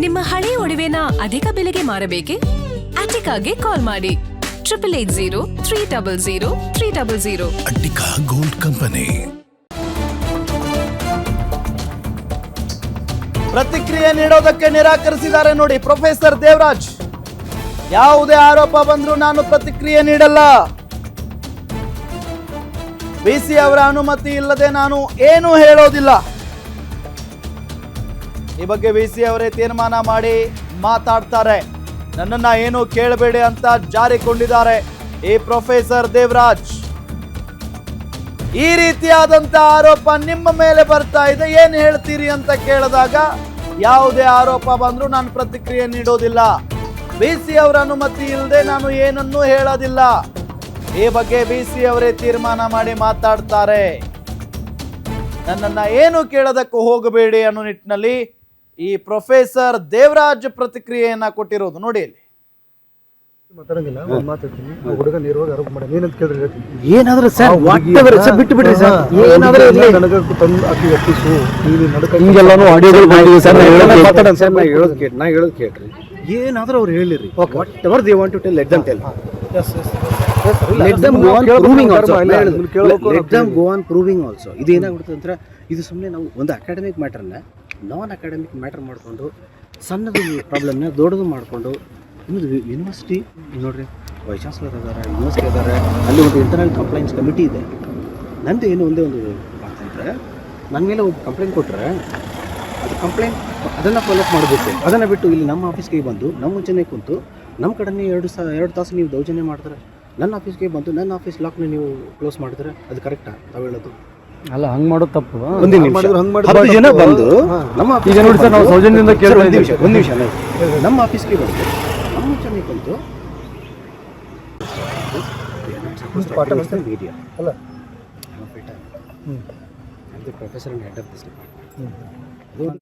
ನಿಮ್ಮ ಹಳೆ ಒಡವೆನ ಅಧಿಕ ಬೆಲೆಗೆ ಮಾರಬೇಕೆ? ಅಟಿಕಾಗೆ ಕಾಲ್ ಮಾಡಿ 8880 ಅಟ್ಟಿಕಾ ಗೋಲ್ಡ್ ಕಂಪನಿ. ಪ್ರತಿಕ್ರಿಯೆ ನೀಡೋದಕ್ಕೆ ನಿರಾಕರಿಸಿದ್ದಾರೆ ನೋಡಿ ಪ್ರೊಫೆಸರ್ ದೇವರಾಜ್. ಯಾವುದೇ ಆರೋಪ ಬಂದರೂ ನಾನು ಪ್ರತಿಕ್ರಿಯೆ ನೀಡಲ್ಲ. ಬಿಸಿ ಅವರ ಅನುಮತಿ ಇಲ್ಲದೆ ನಾನು ಏನು ಹೇಳೋದಿಲ್ಲ. ಈ ಬಗ್ಗೆ ಬಿಸಿ ಅವರೇ ತೀರ್ಮಾನ ಮಾಡಿ ಮಾತಾಡ್ತಾರೆ. ನನ್ನನ್ನ ಏನು ಕೇಳಬೇಡಿ ಅಂತ ಜಾರಿಕೊಂಡಿದ್ದಾರೆ ಈ ಪ್ರೊಫೆಸರ್ ದೇವರಾಜ್. ಈ ರೀತಿಯಾದಂತ ಆರೋಪ ನಿಮ್ಮ ಮೇಲೆ ಬರ್ತಾ ಇದೆ, ಏನ್ ಹೇಳ್ತೀರಿ ಅಂತ ಕೇಳಿದಾಗ ಯಾವುದೇ ಆರೋಪ ಬಂದ್ರೂ ನಾನು ಪ್ರತಿಕ್ರಿಯೆ ನೀಡೋದಿಲ್ಲ. ಬಿಸಿ ಅವರ ಅನುಮತಿ ಇಲ್ಲದೆ ನಾನು ಏನನ್ನೂ ಹೇಳೋದಿಲ್ಲ. ಈ ಬಗ್ಗೆ ಬಿಸಿ ಅವರೇ ತೀರ್ಮಾನ ಮಾಡಿ ಮಾತಾಡ್ತಾರೆ. ನನ್ನನ್ನ ಏನು ಕೇಳೋದಕ್ಕೂ ಹೋಗಬೇಡಿ ಅನ್ನೋ ನಿಟ್ಟಿನಲ್ಲಿ ಈ ಪ್ರೊಫೆಸರ್ ದೇವರಾಜ್ ಪ್ರತಿಕ್ರಿಯೆಯನ್ನ ಕೊಟ್ಟಿರೋದು ನೋಡಿ ಇಲ್ಲಿ. ಮಾತಾಡಂಗಿಲ್ಲ, ಮಾತಾಡ್ತೀನಿ. ಹುಡುಗ ನೇರವಾಗಿ ಆರೋಪ ಮಾಡಿ ಏನಂತ ಕೇಳಿದ್ರೆ ಹೇಳ್ತೀನಿ. ಏನಾದ್ರೂ ಸರ್ ಸರ್ ಬಿಟ್ಟು ಬಿಡ್ರಿ ಸರ್. ಏನಾದ್ರೂ ನನಗೆ ತಂದು ಅಕ್ಕಿ ಒಪ್ಪಿಸು, ನೀನು ನಡಕ ಹಿಂಗೆಲ್ಲಾನು ಆಡಿಯೋಗಳು ಬಂದಿವೆ ಸರ್. ಮಾತಾಡೋಣ ಸರ್, ನಾ ಹೇಳೋದು ಕೇಳ್ರಿ. ಏನಾದ್ರೂ ಅವ್ರು ಹೇಳಿರಿ, whatever they want to tell, let them tell. Let them go on proving also. Let them go on proving also. ಇದು ಏನಾಗ್ಬಿಡುತ್ತೆ ಅಂದ್ರೆ, ಇದು ಸುಮ್ಮನೆ ನಾವು ಒಂದು ಅಕಾಡೆಮಿಕ್ ಮ್ಯಾಟರ್ನ ನಾನ್ ಅಕಾಡೆಮಿಕ್ ಮ್ಯಾಟರ್ ಮಾಡಿಕೊಂಡು ಸಣ್ಣದು ಪ್ರಾಬ್ಲಮ್ನ ದೊಡ್ಡದು ಮಾಡಿಕೊಂಡು ಇನ್ನೊಂದು ಯೂನಿವರ್ಸಿಟಿ ನೋಡ್ರಿ, ವೈಸ್ ಚಾನ್ಸಲರ್ ಇದ್ದಾರೆ, ಯೂನಿವರ್ಸಿಟಿ ಇದ್ದಾರೆ, ಅಲ್ಲಿ ಒಂದು ಇಂಟರ್ನಲ್ ಕಂಪ್ಲೇಂಟ್ಸ್ ಕಮಿಟಿ ಇದೆ. ನಂದು ಏನು ಒಂದೇ ಒಂದು ಮಾತಂದರೆ, ನನ್ನ ಮೇಲೆ ಒಂದು ಕಂಪ್ಲೇಂಟ್ ಕೊಟ್ಟರೆ ಅದು ಕಂಪ್ಲೇಂಟ್ ಅದನ್ನು ಫಾಲೋ ಅಪ್ ಮಾಡಬೇಕು. ಅದನ್ನು ಬಿಟ್ಟು ಇಲ್ಲಿ ನಮ್ಮ ಆಫೀಸ್ಗೆ ಬಂದು ನಮ್ಮ ಮುಂಚೆನೇ ಕುಂತು ನಮ್ಮ ಕಡೆನೇ 2 ತಾಸು ನೀವು ದೌರ್ಜನ್ಯ ಮಾಡಿದ್ರೆ, ನನ್ನ ಆಫೀಸ್ಗೆ ಬಂದು ನನ್ನ ಆಫೀಸ್ ಲಾಕ್ನ ನೀವು ಕ್ಲೋಸ್ ಮಾಡಿದ್ರೆ ಅದು ಕರೆಕ್ಟಾ? ತಾವು ಹೇಳೋದು ಅಲ್ಲ, ಹಂಗೆ ಮಾಡೋದು ತಪ್ಪು. ಒಂದು ಜನ ಬಂದು ನಮ್ಮ ಈಗ ನೋಡಿ ಸರ್, ನಾವು ಸೌಜನ್ಯದಿಂದ ಕೇಳಿ ಒಂದು ನಿಮಿಷ ನಮ್ಮ ಆಫೀಸ್ಗೆ ಬಂದು ನಮ್ಮ ಮುಂಚೆನೇ ಕುಂತು media. ಅಲ್ಲ, I'm the professor and head of this department.